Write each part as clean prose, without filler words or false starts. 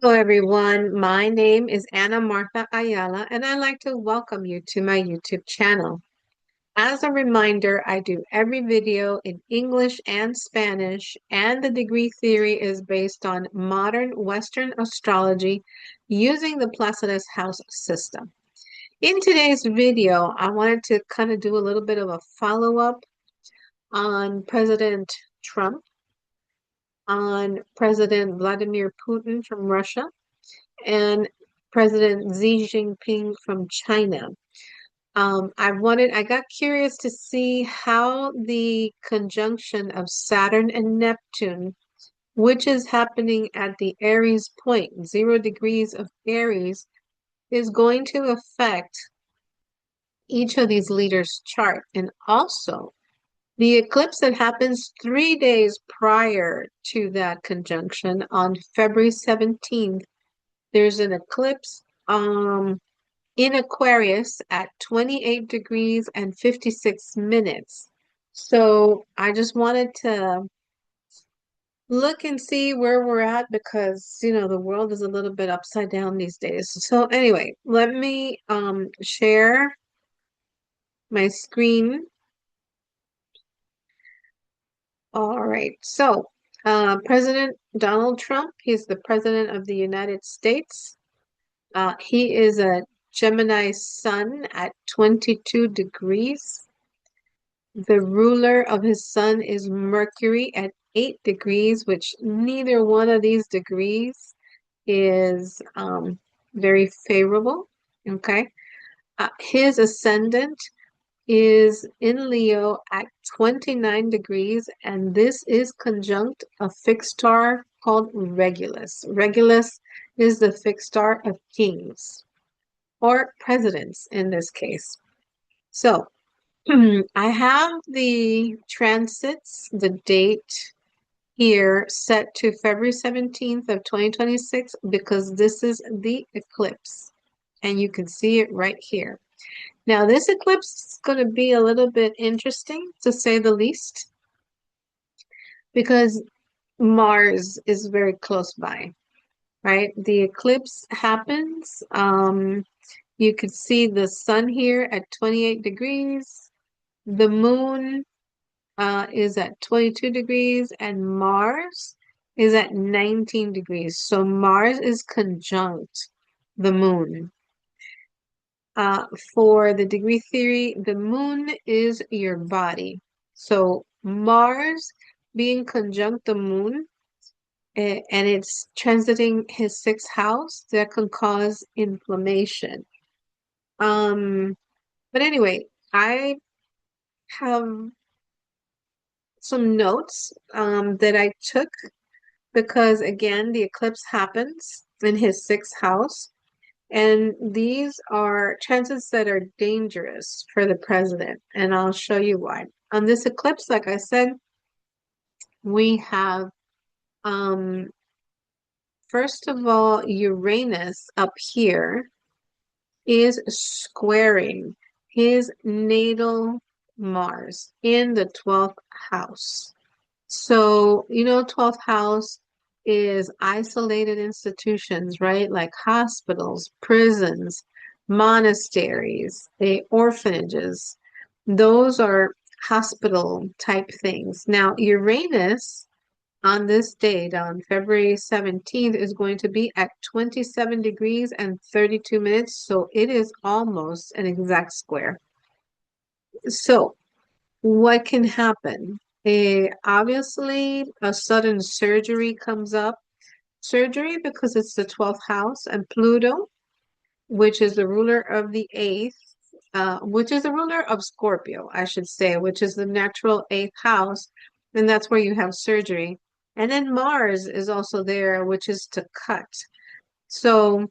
Hello, everyone. My name is Ana Martha Ayala, and I'd like to welcome you to my YouTube channel. As a reminder, I do every video in English and Spanish, and the degree theory is based on modern Western astrology using the Placidus house system. In today's video, I wanted to kind of do a little bit of a follow-up on President Trump, on President Vladimir Putin from Russia, and President Xi Jinping from China. I got curious to see how the conjunction of Saturn and Neptune, which is happening at the Aries point, 0 degrees of Aries, is going to affect each of these leaders' chart. And also, the eclipse that happens 3 days prior to that conjunction on February 17th, there's an eclipse in Aquarius at 28 degrees and 56 minutes. So I just wanted to look and see where we're at because, the world is a little bit upside down these days. So anyway, let me share my screen. All right. So, President Donald Trump, he's the president of the United States. He is a Gemini sun at 22 degrees. The ruler of his sun is Mercury at 8 degrees, which neither one of these degrees is very favorable. Okay. His ascendant is in Leo at 29 degrees, and this is conjunct a fixed star called Regulus. Regulus is the fixed star of kings or presidents in this case. So, I have the transits, the date here set to February 17th of 2026 because this is the eclipse and you can see it right here. Now, this eclipse is going to be a little bit interesting to say the least because Mars is very close by, right? The eclipse happens. You could see the sun here at 28 degrees. The moon is at 22 degrees and Mars is at 19 degrees. So Mars is conjunct the moon. For the degree theory, the moon is your body. So Mars being conjunct the moon and it's transiting his sixth house, that can cause inflammation. But anyway, I have some notes that I took because again, the eclipse happens in his sixth house, and these are transits that are dangerous for the president, and I'll show you why. On this eclipse, like I said, we have first of all, Uranus up here is squaring his natal Mars in the 12th house. So, 12th house is isolated institutions, right? Like hospitals, prisons, monasteries, orphanages. Those are hospital type things. Now, Uranus on this date, on February 17th, is going to be at 27 degrees and 32 minutes. So it is almost an exact square. So what can happen? Obviously, a sudden surgery comes up. Surgery because it's the 12th house, and Pluto, which is the ruler of the eighth, which is the ruler of Scorpio, I should say, which is the natural eighth house, and that's where you have surgery. And then Mars is also there, which is to cut. So,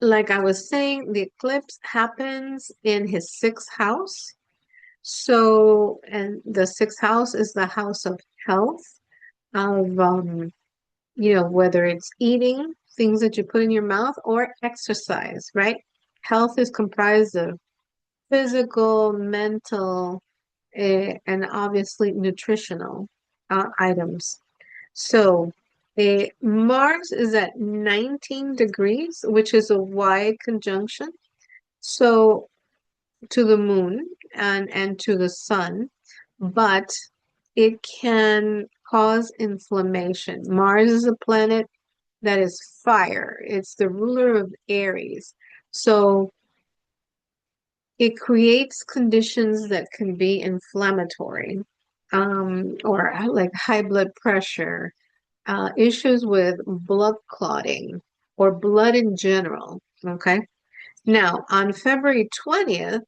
like I was saying, the eclipse happens in his sixth house. So, and the sixth house is the house of health, of whether it's eating things that you put in your mouth or exercise, right? Health is comprised of physical, mental, and obviously nutritional items. So Mars is at 19 degrees, which is a wide conjunction. So to the moon and to the sun, but it can cause inflammation. Mars is a planet that is fire. It's the ruler of Aries. So it creates conditions that can be inflammatory, or like high blood pressure, issues with blood clotting or blood in general. Okay. Now, on February 20th,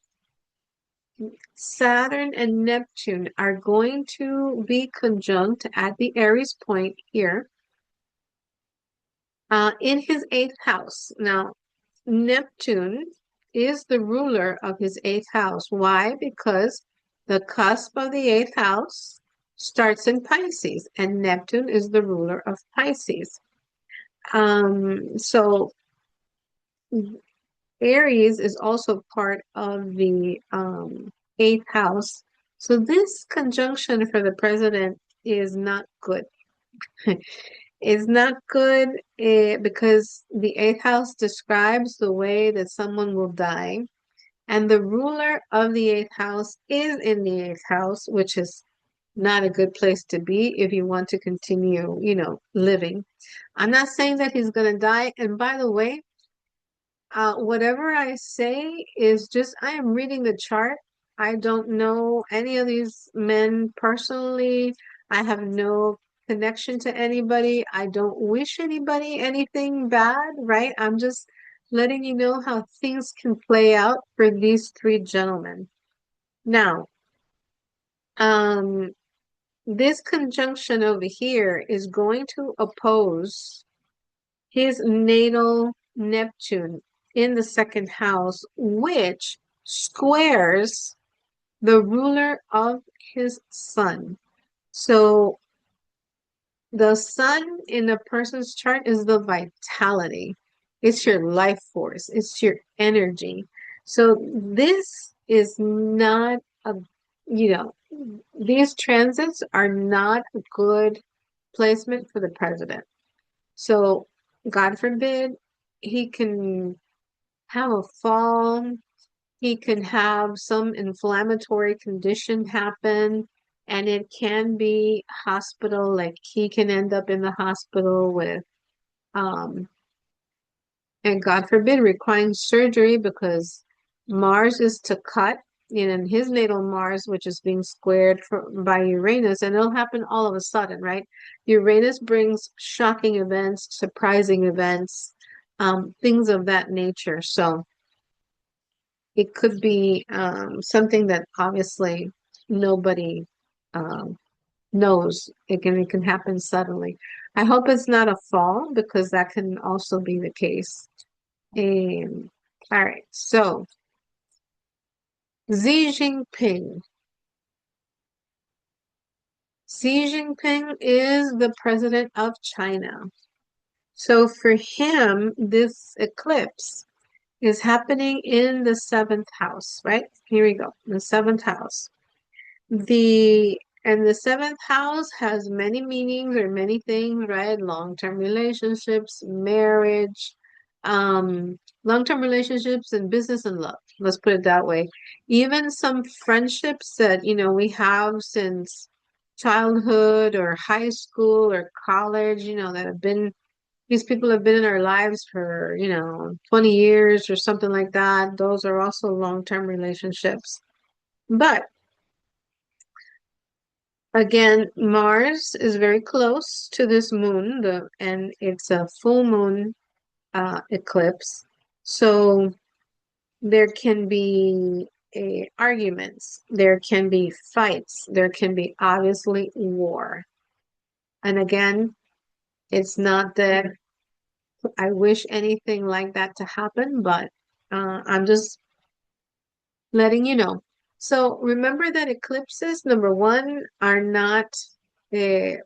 Saturn and Neptune are going to be conjunct at the Aries point here, in his eighth house. Now, Neptune is the ruler of his eighth house. Why? Because the cusp of the eighth house starts in Pisces, and Neptune is the ruler of Pisces. So Aries is also part of the eighth house. So this conjunction for the president is not good. It's not good, because the eighth house describes the way that someone will die. And the ruler of the eighth house is in the eighth house, which is not a good place to be if you want to continue, living. I'm not saying that he's going to die. And by the way, whatever I say is just, I am reading the chart. I don't know any of these men personally. I have no connection to anybody. I don't wish anybody anything bad, right? I'm just letting you know how things can play out for these three gentlemen. Now, um, this conjunction over here is going to oppose his natal Neptune in the second house, which squares the ruler of his sun. So the sun in a person's chart is the vitality. It's your life force. It's your energy. So this is not a, you know, these transits are not a good placement for the president. So God forbid he can have a fall, he can have some inflammatory condition happen, and it can be hospital, like he can end up in the hospital with, um, and God forbid, requiring surgery because Mars is to cut, in his natal Mars, which is being squared by Uranus, and it'll happen all of a sudden, right? Uranus brings shocking events, surprising events, things of that nature. So it could be something that obviously nobody um, knows. It can happen suddenly. I hope it's not a fall because that can also be the case. All right, so Xi Jinping. Xi Jinping is the president of China. So for him, this eclipse is happening in the seventh house, right? Here we go, the seventh house. And the seventh house has many meanings or many things, right? Long-term relationships, marriage, long-term relationships and business and love. Let's put it that way. Even some friendships that, we have since childhood or high school or college, that have been, these people have been in our lives for, 20 years or something like that. Those are also long-term relationships. But again, Mars is very close to this moon, and it's a full moon eclipse. So there can be arguments, there can be fights, there can be obviously war. And again, it's not that I wish anything like that to happen, but I'm just letting you know. So remember that eclipses, number one, are not uh,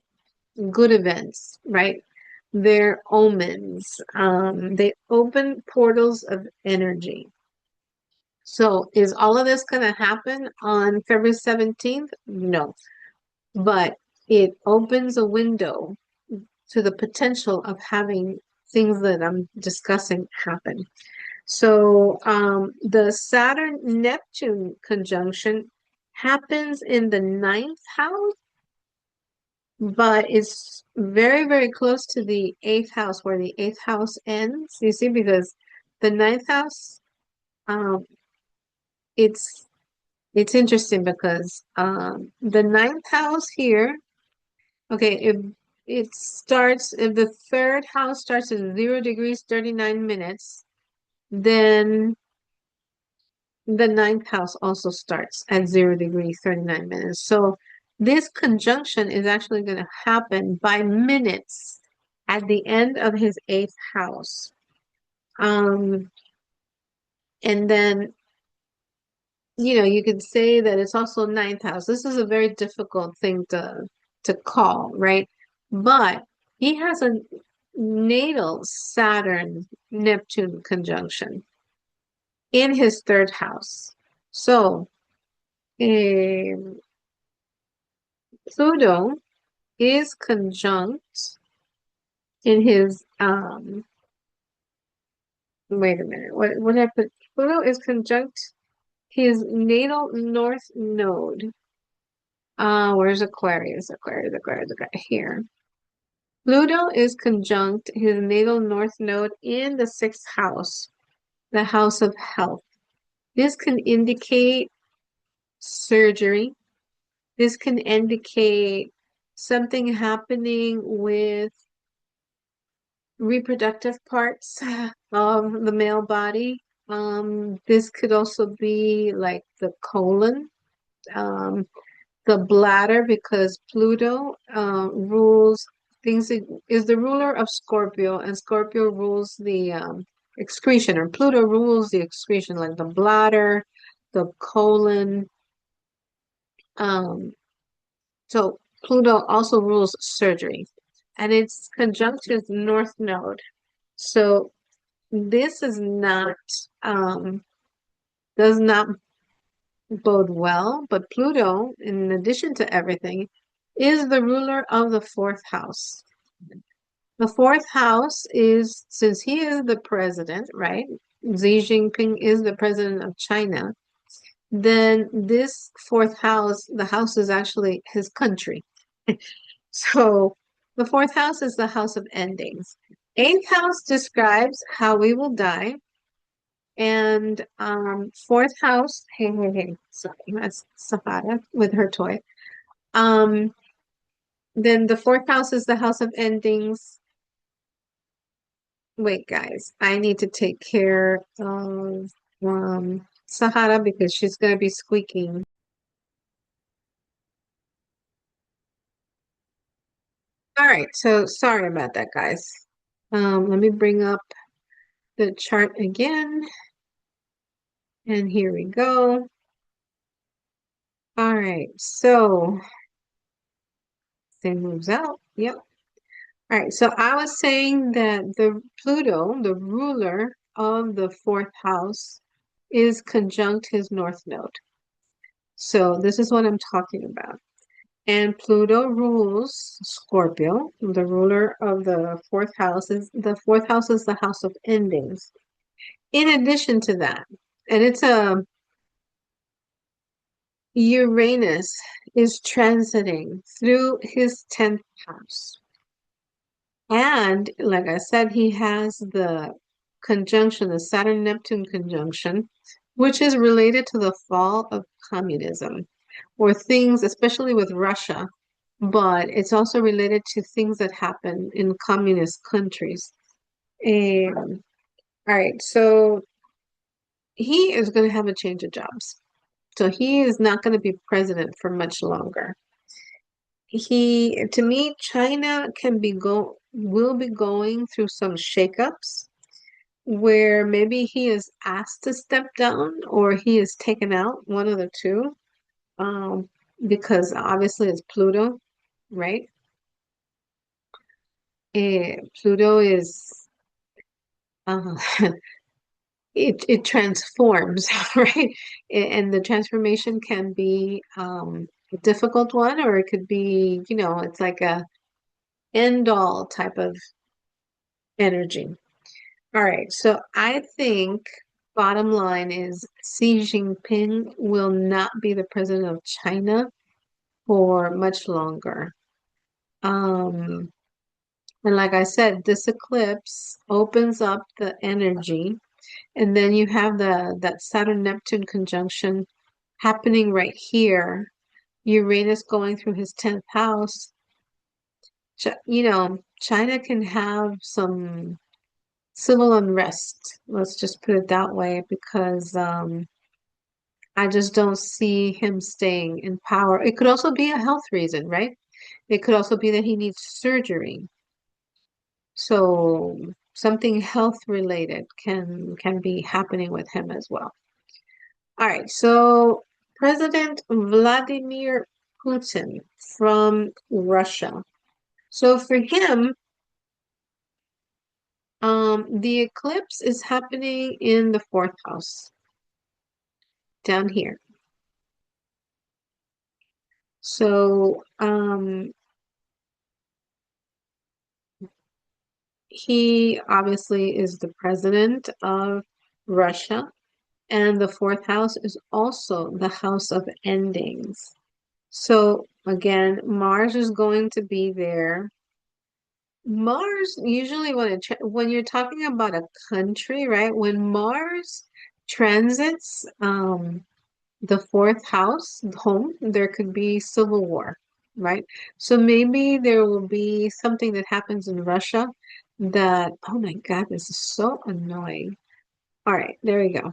good events, right? They're omens. They open portals of energy. So is all of this going to happen on February 17th? No, but it opens a window to the potential of having things that I'm discussing happen. So the Saturn-Neptune conjunction happens in the ninth house, but it's very, very close to the eighth house where the eighth house ends. You see, because the ninth house, um, it's it's interesting because the ninth house here, okay, it starts if the third house starts at 0 degrees 39 minutes, then the ninth house also starts at 0 degrees 39 minutes. So this conjunction is actually going to happen by minutes at the end of his eighth house. Um, and then, you could say that it's also ninth house. This is a very difficult thing to call, right? But he has a natal Saturn Neptune conjunction in his third house. So um, Pluto is conjunct in his wait a minute, what did I put? Pluto is conjunct his natal north node. Where's Aquarius? Aquarius here. Pluto is conjunct his natal north node in the sixth house, the house of health. This can indicate surgery. This can indicate something happening with reproductive parts of the male body. This could also be like the colon, the bladder, because Pluto rules things, is the ruler of Scorpio, and Scorpio rules the excretion, or Pluto rules the excretion, like the bladder, the colon. Um, so Pluto also rules surgery, and it's conjunct his north node. So this is not does not bode well, but Pluto, in addition to everything, is the ruler of the fourth house. The fourth house is, since he is the president, right? Xi Jinping is the president of China, then this fourth house, the house is actually his country. So the fourth house is the house of endings. Eighth house describes how we will die. And fourth house, hey, sorry, that's Safada with her toy. Um, then the fourth house is the house of endings. Wait, guys, I need to take care of Sahara because she's gonna be squeaking. All right, so sorry about that, guys. Let me bring up the chart again, and here we go. All right, so thing moves out. Yep. All right, so I was saying that the Pluto, the ruler of the fourth house, is conjunct his north node. So this is what I'm talking about. And Pluto rules Scorpio. The ruler of the fourth house is the house of endings. In addition to that, and it's a Uranus is transiting through his 10th house. And like I said, he has the conjunction, the Saturn-Neptune conjunction, which is related to the fall of communism or things, especially with Russia, but it's also related to things that happen in communist countries. And all right, so he is going to have a change of jobs. So he is not going to be president for much longer. To me, China will be going through some shakeups where maybe he is asked to step down or he is taken out, one of the two, um, because obviously it's Pluto, right? Pluto is uh, it transforms, right? And the transformation can be a difficult one, or it could be, it's like end all type of energy. All right, so I think bottom line is Xi Jinping will not be the president of China for much longer. Um, and like I said, this eclipse opens up the energy, and then you have that Saturn-Neptune conjunction happening right here. Uranus going through his 10th house. China can have some civil unrest. Let's just put it that way, because I just don't see him staying in power. It could also be a health reason, right? It could also be that he needs surgery. So something health related can be happening with him as well. All right, so President Vladimir Putin from Russia. So for him, the eclipse is happening in the fourth house down here. So he obviously is the president of Russia, and the fourth house is also the house of endings. So again, Mars is going to be there. Mars usually when you're talking about a country, right? When Mars transits the fourth house, home, there could be civil war, right? So maybe there will be something that happens in Russia that, oh my God, this is so annoying. All right, there we go.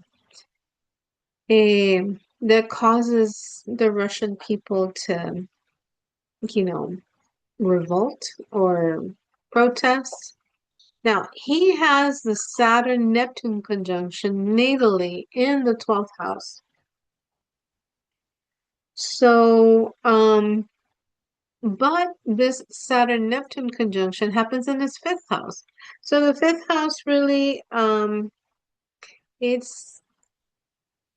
That causes the Russian people to, you know, revolt or protest. Now, he has the Saturn-Neptune conjunction natally in the 12th house. So, but this Saturn-Neptune conjunction happens in his fifth house. So the fifth house really, it's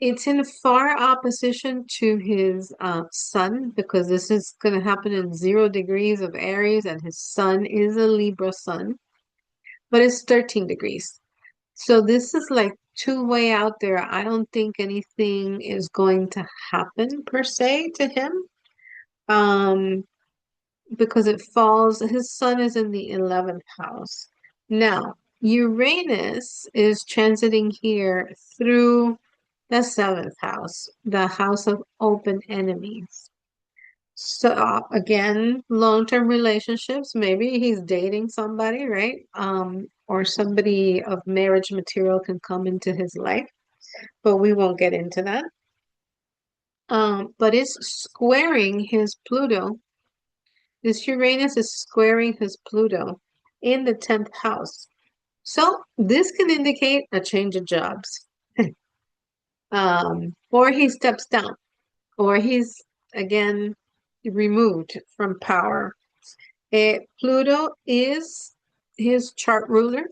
it's in far opposition to his sun, because this is going to happen in 0 degrees of Aries, and his sun is a Libra sun, but it's 13 degrees. So this is like two-way out there. I don't think anything is going to happen per se to him. Um, because his sun is in the 11th house. Now, Uranus is transiting here through the 7th house, the house of open enemies. So again, long-term relationships, maybe he's dating somebody, right? Or somebody of marriage material can come into his life, but we won't get into that. But it's squaring his Pluto. This Uranus is squaring his Pluto in the 10th house. So this can indicate a change of jobs. Or he steps down, or he's again removed from power. Pluto is his chart ruler,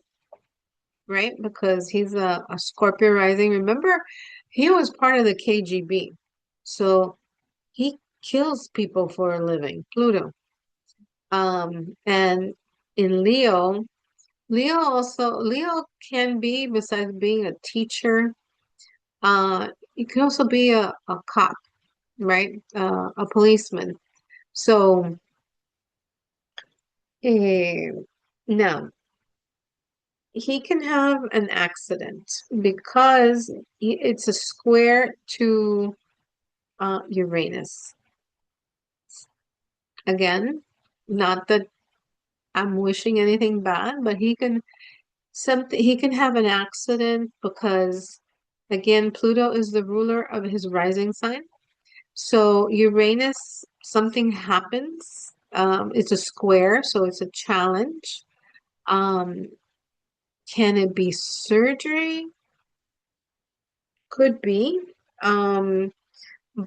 right? Because he's a Scorpio rising. Remember, he was part of the KGB. So he kills people for a living, Pluto. And in Leo can be, besides being a teacher, it can also be a cop, right? A policeman. So eh, now he can have an accident because it's a square to Uranus. Again, not that I'm wishing anything bad, but he can have an accident because again, Pluto is the ruler of his rising sign. So Uranus, something happens. It's a square, so it's a challenge. Um, can it be surgery? Could be. Um,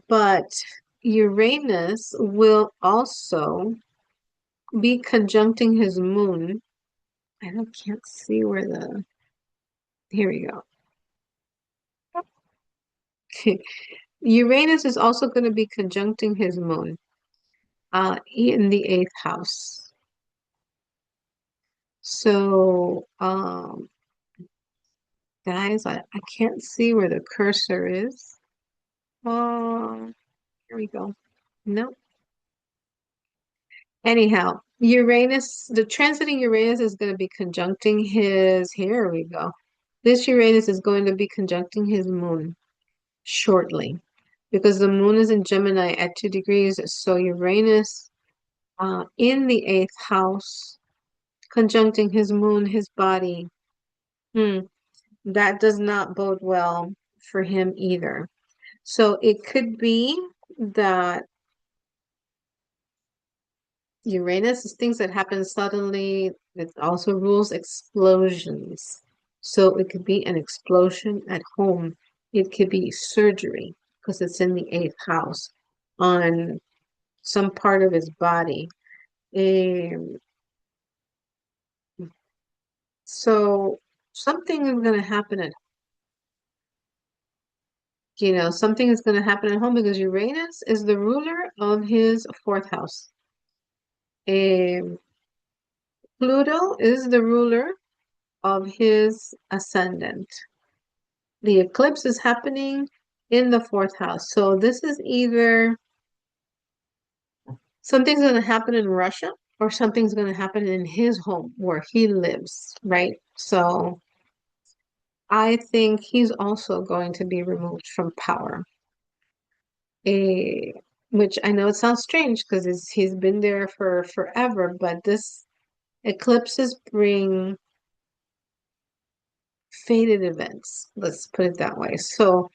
but Uranus will also be conjuncting his moon. Can't see where here we go. Uranus is also going to be conjuncting his moon in the 8th house. So, guys, I can't see where the cursor is. Oh, here we go. Nope. Anyhow, Uranus, the transiting Uranus is going to be conjuncting his, here we go. This Uranus is going to be conjuncting his moon shortly because the moon is in Gemini at 2 degrees. So Uranus in the eighth house, conjuncting his moon, his body. Hmm, that does not bode well for him either. So it could be that Uranus is things that happen suddenly. It also rules explosions. So it could be an explosion at home. It could be surgery because it's in the eighth house on some part of his body. Um, so something is going to happen at, something is going to happen at home because Uranus is the ruler of his fourth house. Um, Pluto is the ruler of his ascendant. The eclipse is happening in the fourth house. So this is either something's going to happen in Russia or something's going to happen in his home where he lives, right? So I think he's also going to be removed from power. A, which I know it sounds strange because he's been there for forever, but this eclipses bring fated events. Let's put it that way. So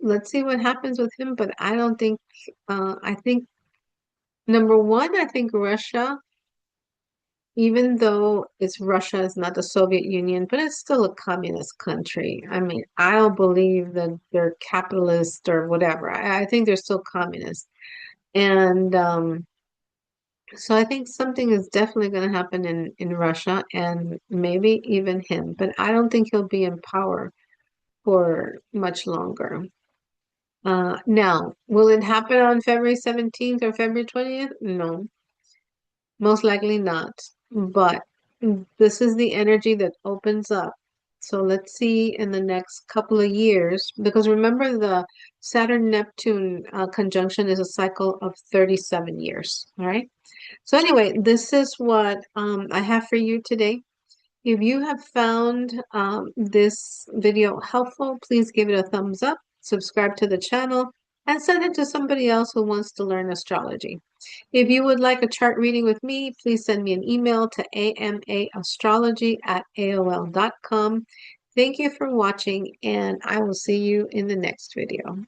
let's see what happens with him, but I don't think, I think number one, I think Russia, even though Russia is not the Soviet Union, but it's still a communist country. I mean, I don't believe that they're capitalist or whatever. I think they're still communist. And so I think something is definitely going to happen in Russia and maybe even him, but I don't think he'll be in power for much longer. Now, will it happen on February 17th or February 20th? No, most likely not. But this is the energy that opens up. So let's see in the next couple of years, because remember the Saturn-Neptune conjunction is a cycle of 37 years. All right. So anyway, this is what I have for you today. If you have found this video helpful, please give it a thumbs up, subscribe to the channel, and send it to somebody else who wants to learn astrology. If you would like a chart reading with me, please send me an email to amaastrology@aol.com. Thank you for watching, and I will see you in the next video.